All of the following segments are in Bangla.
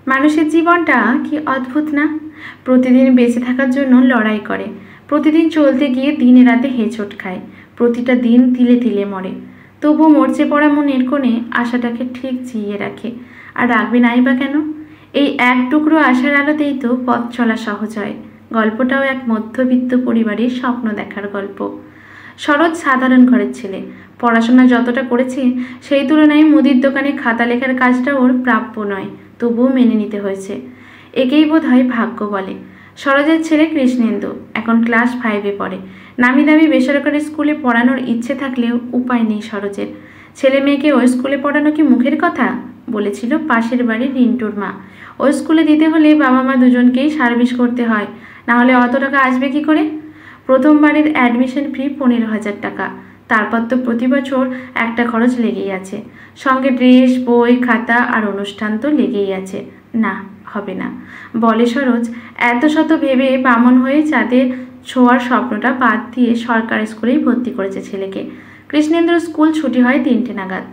মানুষের জীবনটা কি অদ্ভুত না। প্রতিদিন বেঁচে থাকার জন্য লড়াই করে, প্রতিদিন চলতে গিয়ে দিনে রাতে হেঁচট খায়, প্রতিটা দিন তিলে তিলে মরে। তবু মরচে পড়া মনের কোণে আশাটাকে ঠিক জিইয়ে রাখে। আর রাখবে নাই বা কেন? এই এক টুকরো আশার আলোতেই তো পথ চলা সহজ হয়। গল্পটাও এক মধ্যবিত্ত পরিবারের স্বপ্ন দেখার গল্প। সরোজ সাধারণ ঘরের ছেলে। পড়াশোনা যতটা করেছে সেই তুলনায় মুদির দোকানে খাতা লেখার কাজটা ওর প্রাপ্য নয়, তবুও মেনে নিতে হয়েছে। একেই বোধ হয় ভাগ্য বলে। সরোজের ছেলে কৃষ্ণেন্দু এখন ক্লাস 5-এ পড়ে। নামি দামি বেসরকারি স্কুলে পড়ানোর ইচ্ছে থাকলেও উপায় নেই সরোজের। ছেলে মেয়েকে ওই স্কুলে পড়ানো কি মুখের কথা? বলেছিল পাশের বাড়ির রিন্টুর মা। ওই স্কুলে দিতে হলে বাবা মা দুজনকেই সার্ভিস করতে হয়, না হলে অত টাকা আসবে কি করে? প্রথমবারের অ্যাডমিশন ফি 15,000 টাকা। তারপর তো প্রতি বছর একটা খরচ লেগেই আছে, সঙ্গে ড্রেস, বই, খাতা আর অনুষ্ঠান তো লেগেই আছে। না, হবে না, বলে সরোজ। এত শত ভেবে বামন হয়ে চাঁদে ছোঁয়ার স্বপ্নটা বাদ দিয়ে সরকারি স্কুলেই ভর্তি করেছে ছেলেকে। কৃষ্ণেন্দ্র স্কুল ছুটি হয় 3টে নাগাদ।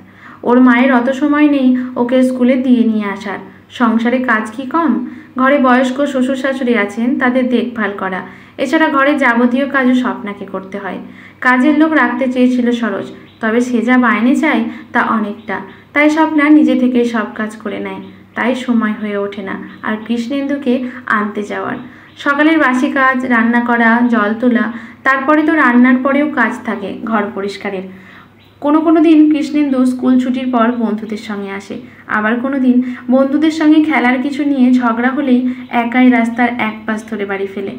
ওর মায়ের অত সময় নেই ওকে স্কুলে দিয়ে নিয়ে আসার। সংসারে কাজ কি কম? ঘরে বয়স্ক শ্বশুর শাশুড়ি আছেন, তাদের দেখভাল করা। এছাড়া ঘরের যাবতীয় কাজও স্বপ্নাকে করতে হয়। কাজের লোক রাখতে চেয়েছিল সরোজ, তবে সে যা মাইনে চায় তা অনেকটা। তাই স্বপ্না নিজে থেকেই সব কাজ করে নেয়। তাই সময় হয়ে ওঠে না আর কৃষ্ণেন্দুকে আনতে যাওয়ার। সকালের বাসি কাজ, রান্না করা, জল তোলা, তারপরে তো রান্নার পরেও কাজ থাকে ঘর পরিষ্কারের। কোনো দিন কৃষ্ণেন্দু স্কুল ছুটির পর বন্ধুদের সঙ্গে আসে, আবার কোনো দিন বন্ধুদের সঙ্গে খেলার কিছু নিয়ে ঝগড়া হলেই একাই রাস্তার এক পাশ ধরে বাড়ি ফেলে।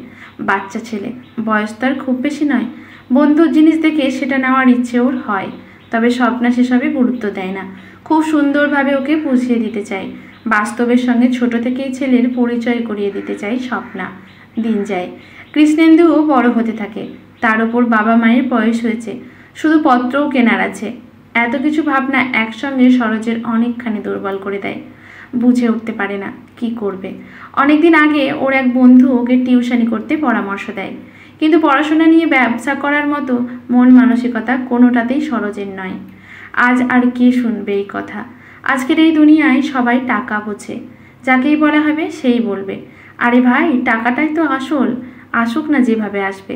বাচ্চা ছেলে, বয়স তার খুব বেশি নয়। বন্ধুর জিনিস দেখে সেটা নেওয়ার ইচ্ছে ওর হয়, তবে স্বপ্না সেসবে গুরুত্ব দেয় না। খুব সুন্দরভাবে ওকে বুঝিয়ে দিতে চায়। বাস্তবের সঙ্গে ছোট থেকেই ছেলের পরিচয় করিয়ে দিতে চায় স্বপ্না। দিন যায়, কৃষ্ণেন্দুও বড় হতে থাকে। তার ওপর বাবা মায়ের বয়স হয়েছে, শুধু পত্রও কেনার আছে। এত কিছু ভাবনা একসঙ্গে সরোজের অনেকখানি দুর্বল করে দেয়। বুঝে উঠতে পারে না কি করবে। অনেকদিন আগে ওর এক বন্ধু ওকে টিউশনি করতে পরামর্শ দেয়, কিন্তু পড়াশোনা নিয়ে ব্যবসা করার মতো মন মানসিকতা কোনোটাতেই সরোজের নয়। আজ আর কে শুনবে এই কথা? আজকের এই দুনিয়ায় সবাই টাকা বোঝে, যাকেই বলা হবে সেই বলবে, আরে ভাই টাকাটাই তো আসল, আসুক না যেভাবে আসবে।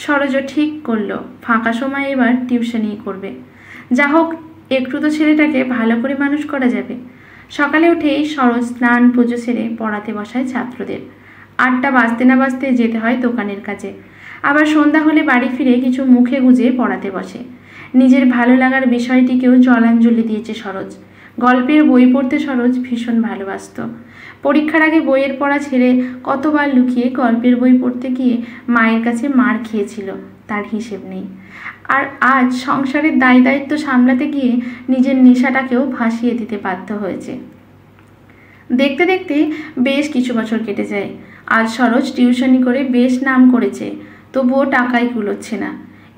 সরোজও ঠিক করলো ফাঁকা সময় এবার টিউশনি করবে। যা হোক, একটু তো ছেলেটাকে ভালো করে মানুষ করা যাবে। সকালে উঠেই সরোজ স্নান পুজো সেরে পড়াতে বসায় ছাত্রদের। 8টা বাজতে না বাজতে যেতে হয় দোকানের কাজে। আবার সন্ধ্যা হলে বাড়ি ফিরে কিছু মুখে গুজে পড়াতে বসে। নিজের ভালো লাগার বিষয়টিকেও জলাঞ্জলি দিয়েছে সরোজ। গল্পের বই পড়তে সরোজ ভীষণ ভালোবাসত। পরীক্ষার আগে বইয়ের পড়া ছেড়ে কতবার লুকিয়ে গল্পের বই পড়তে গিয়ে মায়ের কাছে মার খেয়েছিল তার হিসেব নেই। আর আজ সংসারের দায় দায়িত্ব সামলাতে গিয়ে নিজের নেশাটাকেও ভাসিয়ে দিতে বাধ্য হয়েছে। দেখতে দেখতে বেশ কিছু বছর কেটে যায়। আজ সরোজ টিউশনি করে বেশ নাম করেছে, তবুও টাকাই কুলোচ্ছে না।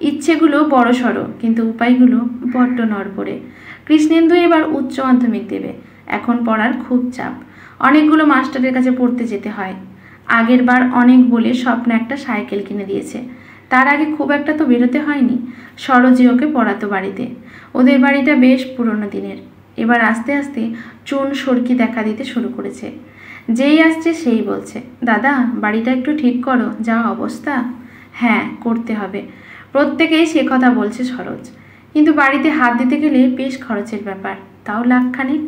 ইচ্ছেগুলো বড় সড়ো, কিন্তু উপায়গুলো বড্ড নড়বড়ে। কৃষ্ণেন্দু এবার উচ্চ মাধ্যমিক দেবে। এখন পড়ার খুব চাপ, অনেকগুলো মাস্টারের কাছে পড়তে যেতে হয়। আগের বার অনেক বলে স্বপ্ন একটা সাইকেল কিনে দিয়েছে। তার আগে খুব একটা তো বেরোতে হয়নি। সরোজই ওকে পড়াতো বাড়িতে। ওদের বাড়িটা বেশ পুরনো দিনের। এবার আস্তে আস্তে চুন সরকি দেখা দিতে শুরু করেছে। যেই আসছে সেই বলছে, দাদা বাড়িটা একটু ঠিক করো, যা অবস্থা। হ্যাঁ, করতে হবে। প্রত্যেকেই সে কথা বলছে সরোজ, কিন্তু বাড়িতে হাত দিতে গেলে বেশ খরচের ব্যাপার, তাও লাখখানেক।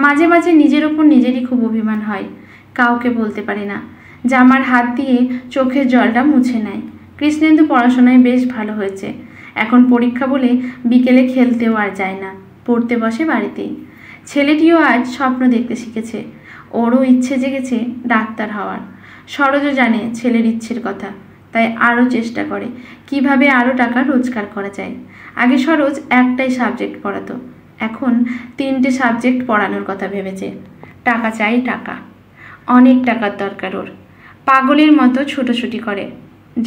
মাঝে মাঝে নিজের ওপর নিজেরই খুব অভিমান হয়। কাউকে বলতে পারে না। জামার হাত দিয়ে চোখের জলটা মুছে নেয়। কৃষ্ণেন্দু পড়াশোনায় বেশ ভালো হয়েছে। এখন পরীক্ষা বলে বিকেলে খেলতেও আর যায় না, পড়তে বসে বাড়িতেই। ছেলেটিও আজ স্বপ্ন দেখতে শিখেছে। ওরও ইচ্ছে জেগেছে ডাক্তার হওয়ার। সরোজও জানে ছেলের ইচ্ছের কথা, তাই আরও চেষ্টা করে কিভাবে আরও টাকা রোজগার করা যায়। আগে সরোজ একটাই সাবজেক্ট পড়াতো, এখন 3টে সাবজেক্ট পড়ানোর কথা ভেবেছে। টাকা চাই টাকা, অনেক টাকার দরকার ওর। পাগলের মতো ছুটোছুটি করে।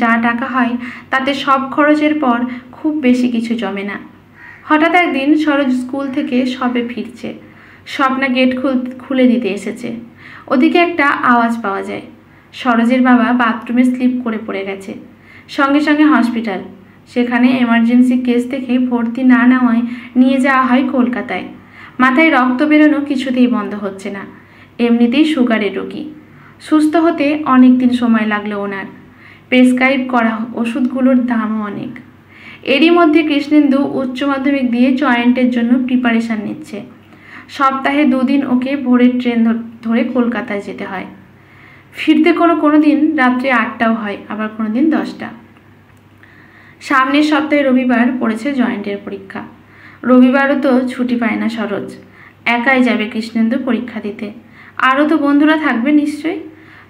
যা টাকা হয় তাতে সব খরচের পর খুব বেশি কিছু জমে না। হঠাৎ একদিন সরোজ স্কুল থেকে সবে ফিরছে। স্বপ্না গেট খুলে দিতে এসেছে। ওদিকে একটা আওয়াজ পাওয়া যায়। সরোজের বাবা বাথরুমে স্লিপ করে পড়ে গেছে। সঙ্গে সঙ্গে হসপিটাল। সেখানে এমার্জেন্সি কেস থেকে ভর্তি না নেওয়ায় নিয়ে যাওয়া হয় কলকাতায়। মাথায় রক্ত বেরোনো কিছুতেই বন্ধ হচ্ছে না। এমনিতেই সুগারের রোগী। সুস্থ হতে অনেক দিন সময় লাগলো ওনার। প্রেসক্রাইব করা ওষুধগুলোর দামও অনেক। এরই মধ্যে কৃষ্ণেন্দু উচ্চ মাধ্যমিক দিয়ে জয়েন্টের জন্য প্রিপারেশান নিচ্ছে। সপ্তাহে 2 দিন ওকে ভোরের ট্রেন ধরে কলকাতায় যেতে হয়। ফিরতে কোনো দিন রাত্রে 8টাও হয়, আবার কোনো দিন 10টা। সামনের সপ্তাহে রবিবার পড়েছে জয়েন্টের পরীক্ষা। রবিবারও তো ছুটি পায় না সরোজ। একাই যাবে কৃষ্ণেন্দু পরীক্ষা দিতে। আরও তো বন্ধুরা থাকবে নিশ্চয়ই।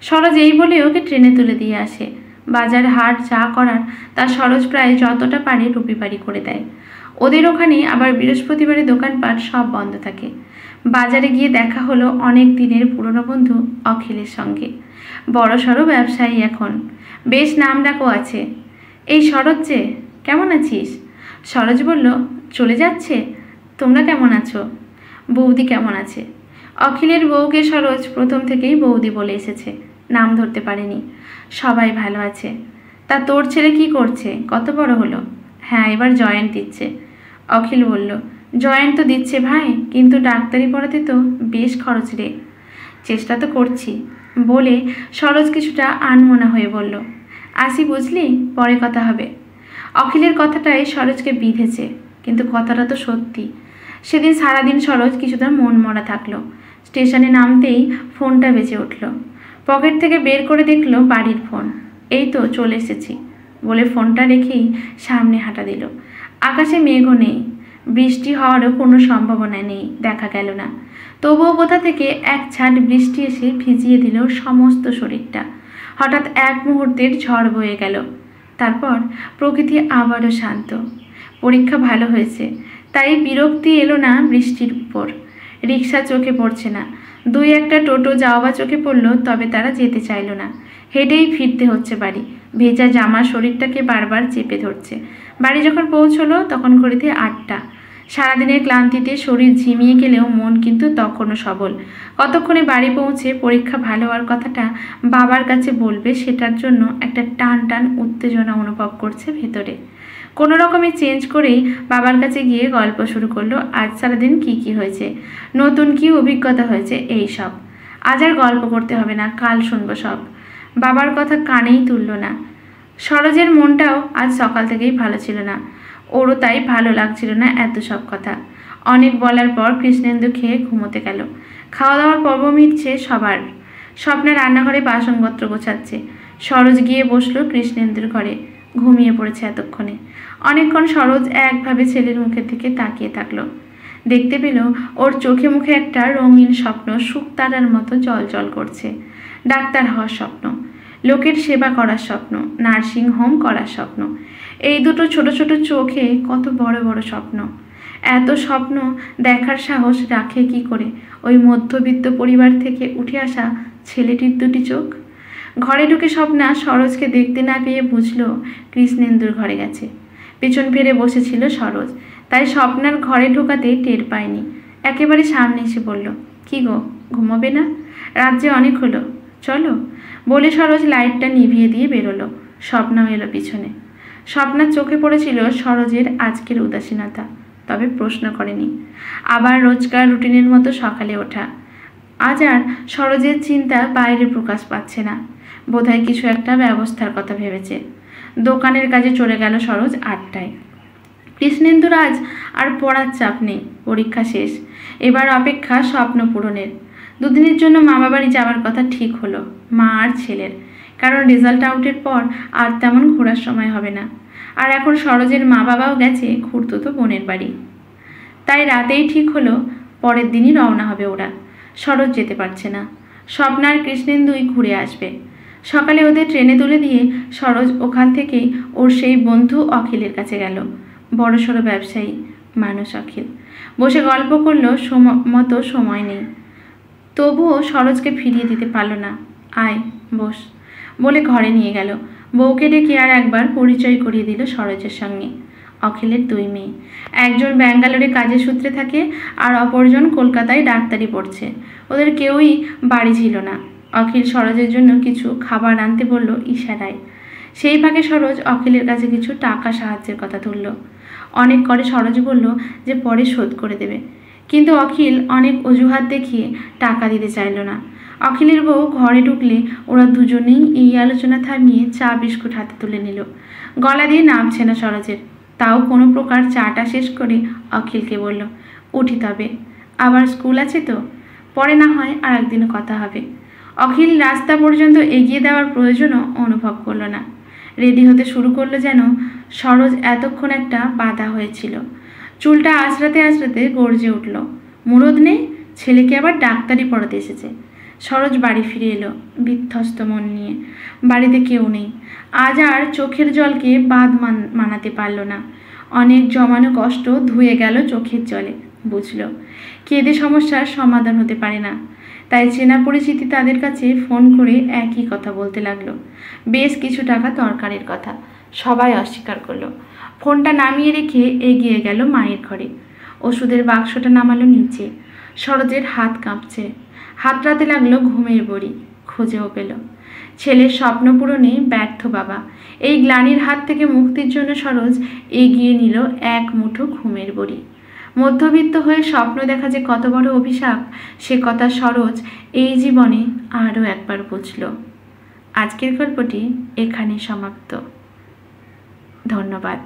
সরোজ এই বলে ওকে ট্রেনে তুলে দিয়ে আসে। বাজার হাট যা করার তা সরোজ প্রায় যতটা পারে রবিবারই করে দেয়। ওদের ওখানে আবার বৃহস্পতিবারে দোকানপাট সব বন্ধ থাকে। বাজারে গিয়ে দেখা হলো অনেক দিনের পুরনো বন্ধু অখিলের সঙ্গে। বড়সড় ব্যবসায়ী এখন, বেশ নামডাকও আছে। এই সরোজ যে, কেমন আছিস? সরোজ বলল, চলে যাচ্ছে। তোমরা কেমন আছো? বৌদি কেমন আছে? অখিলের বউকে সরোজ প্রথম থেকেই বৌদি বলে এসেছে, নাম ধরতে পারেনি। সবাই ভালো আছে। তা তোর ছেলে কি করছে? কত বড় হলো? হ্যাঁ, এবার জয়েন্ট দিচ্ছে। অখিল বলল, জয়েন্ট তো দিচ্ছে ভাই, কিন্তু ডাক্তারি পড়াতে তো বেশ খরচ রে। চেষ্টা তো করছি বলে সরোজ কিছুটা আনমনা হয়ে বলল, আসি বুঝলি, পরে কথা হবে। অখিলের কথাটাই সরোজকে বিঁধেছে, কিন্তু কথাটা তো সত্যি। সেদিন সারাদিন সরোজ কিছুটা মন মরা থাকলো। স্টেশনে নামতেই ফোনটা বেজে উঠল। পকেট থেকে বের করে দেখল বাড়ির ফোন। এই তো চলে এসেছি বলে ফোনটা রেখেই সামনে হাঁটা দিল। আকাশে মেঘও নেই, বৃষ্টি হওয়ারও কোনো সম্ভাবনা নেই, দেখা গেল না। তবুও কোথা থেকে এক ছাট বৃষ্টি এসে ভিজিয়ে দিল সমস্ত শরীরটা। হঠাৎ এক মুহূর্তের ঝড় বয়ে গেল। তারপর প্রকৃতি আবারও শান্ত। পরীক্ষা ভালো হয়েছে, তাই বিরক্তি এলো না বৃষ্টির উপর। রিক্সা চোখে পড়ছে না। 2-1টা টোটো যাওয়া চোখে পড়লো, তবে তারা যেতে চাইল না। হেঁটেই ফিরতে হচ্ছে বাড়ি। ভেজা জামা শরীরটাকে বারবার চেপে ধরছে। বাড়ি যখন পৌঁছলো তখন ঘড়িতে 8টা। সারাদিনের ক্লান্তিতে শরীর ঝিমিয়ে গেলেও মন কিন্তু তখনও সবল। কতক্ষণে বাড়ি পৌঁছে পরীক্ষা ভালো হওয়ার কথাটা বাবার কাছে বলবে, সেটার জন্য একটা টান টান উত্তেজনা অনুভব করছে ভেতরে। কোনো রকমে চেঞ্জ করেই বাবার কাছে গিয়ে গল্প শুরু করলো, আজ সারাদিন কি হয়েছে, নতুন কি অভিজ্ঞতা হয়েছে, এই সব। আজ আর গল্প করতে হবে না, কাল শুনবো সব। বাবার কথা কানেই তুলল না। সরোজের মনটাও আজ সকাল থেকেই ভালো ছিল না। ওরও তাই ভালো লাগছিল না এত সব কথা। অনেক বলার পর কৃষ্ণেন্দু খেয়ে ঘুমোতে গেল। খাওয়া দাওয়ার পর্ব মিটছে সবার। স্বপ্না রান্নাঘরে বাসনপত্র গোছাচ্ছে। সরোজ গিয়ে বসলো কৃষ্ণেন্দুর ঘরে। ঘুমিয়ে পড়েছে এতক্ষণে। অনেকক্ষণ সরোজ একভাবে ছেলের মুখের দিকে তাকিয়ে থাকলো। দেখতে পেল ওর চোখে মুখে একটা রঙিন স্বপ্ন শুকতারার মতো জল করছে। ডাক্তার হওয়ার স্বপ্ন, লোকের সেবা করার স্বপ্ন, নার্সিং হোম করার স্বপ্ন। এই দুটো ছোট ছোট চোখে কত বড় বড় স্বপ্ন। এত স্বপ্ন দেখার সাহস রাখে কি করে ওই মধ্যবিত্ত পরিবার থেকে উঠে আসা ছেলেটির দুটি চোখ? ঘরে ঢুকে স্বপ্না সরোজকে দেখতে না পেয়ে বুঝলো কৃষ্ণেন্দুর ঘরে গেছে। পেছন ফিরে বসেছিল সরোজ, তাই স্বপ্নার ঘরে ঢোকাতে টের পায়নি। একেবারে সামনে এসে বলল, কি গো, ঘুমাবে না? রাত যে অনেক হলো, চলো। বলে সরোজ লাইটটা নিভিয়ে দিয়ে বেরোলো। স্বপ্নাও এলো পিছনে। স্বপ্নার চোখে পড়েছিল সরোজের আজকের উদাসীনতা, তবে প্রশ্ন করেনি। আবার রোজকার রুটিনের মতো সকালে ওঠা। আজ আর সরোজের চিন্তা বাইরে প্রকাশ পাচ্ছে না। বোধহয় কিছু একটা ব্যবস্থার কথা ভেবেছে। দোকানের কাজে চলে গেল সরোজ 8টায়। কৃষ্ণেন্দুর আজ আর পড়ার চাপ নেই, পরীক্ষা শেষ। এবার অপেক্ষা স্বপ্ন পূরণের। 2 দিনের জন্য মামা বাড়ি যাওয়ার কথা ঠিক হলো, মা আর ছেলের। কারণ রেজাল্ট আউটের পর আর তেমন ঘোরার সময় হবে না। আর এখন সরোজের মা বাবাও গেছে খুড়তুতো বোনের বাড়ি। তাই রাতেই ঠিক হলো পরের দিনই রওনা হবে ওরা। সরোজ যেতে পারছে না। স্বপ্না আর কৃষ্ণেন্দুই ঘুরে আসবে। সকালে ওদের ট্রেনে তুলে দিয়ে সরোজ ওখান থেকেই ওর সেই বন্ধু অখিলের কাছে গেল। বড়সড় ব্যবসায়ী মানুষ অখিল। বসে গল্প করলো, মতো সময় নেই। তবুও সরোজকে ফিরিয়ে দিতে পারল না। আয় বস বলে ঘরে নিয়ে গেল। বউকে ডেকে আর একবার পরিচয় করিয়ে দিল সরোজের সঙ্গে। অখিলের 2 মেয়ে, একজন ব্যাঙ্গালোরে কাজের সূত্রে থাকে, আর অপরজন কলকাতায় ডাক্তারি পড়ছে। ওদের কেউই বাড়ি ছিল না। অখিল সরোজের জন্য কিছু খাবার আনতে বলল ইশারায়। সেই ফাঁকে সরোজ অখিলের কাছে কিছু টাকা সাহায্যের কথা তুলল। অনেক করে সরোজ বলল যে পরে শোধ করে দেবে। কিন্তু অখিল অনেক অজুহাত দেখিয়ে টাকা দিতে চাইল না। অখিলের বউ ঘরে ঢুকলে ওরা দুজনেই এই আলোচনা থামিয়ে চা বিস্কুট হাতে তুলে নিল। গলা দিয়ে নামছে না সরোজের, তাও কোনো প্রকার চাটা শেষ করে অখিলকে বলল, উঠি তবে, আবার স্কুল আছে তো, পরে না হয় আর একদিনও কথা হবে। অখিল রাস্তা পর্যন্ত এগিয়ে দেওয়ার প্রয়োজনও অনুভব করল না। রেডি হতে শুরু করলো যেন সরোজ এতক্ষণ একটা বাধা হয়েছিল। চুলটা আঁচড়াতে আঁচড়াতে গর্জে উঠল, মুরদ নেই, ছেলেকে আবার ডাক্তারি পড়াতে এসেছে। সরোজ বাড়ি ফিরে এলো বিধ্বস্ত মন নিয়ে। বাড়িতে কেউ নেই। আজ আর চোখের জলকে বাদ মানাতে পারল না। অনেক জমানো কষ্ট ধুয়ে গেল চোখের জলে। বুঝল কেঁদে সমস্যার সমাধান হতে পারে না। তাই চেনা পরিচিতি তাদের কাছে ফোন করে একই কথা বলতে লাগলো, বেশ কিছু টাকা দরকারের কথা। সবাই অস্বীকার করলো। ফোনটা নামিয়ে রেখে এগিয়ে গেল মায়ের ঘরে। ওষুধের বাক্সটা নামালো নিচে। সরোজের হাত কাঁপছে, হাতড়াতে লাগলো ঘুমের বড়ি। খুঁজেও পেল। ছেলের স্বপ্ন পূরণে ব্যর্থ বাবা। এই গ্লানির হাত থেকে মুক্তির জন্য সরোজ এগিয়ে নিল এক মুঠো ঘুমের বড়ি। মধ্যবিত্ত হয়ে স্বপ্ন দেখা যে কত বড় অভিশাপ, সে কথা সরোজ এই জীবনে আরও একবার বুঝল। আজকের গল্পটি এখানেই সমাপ্ত। ধন্যবাদ।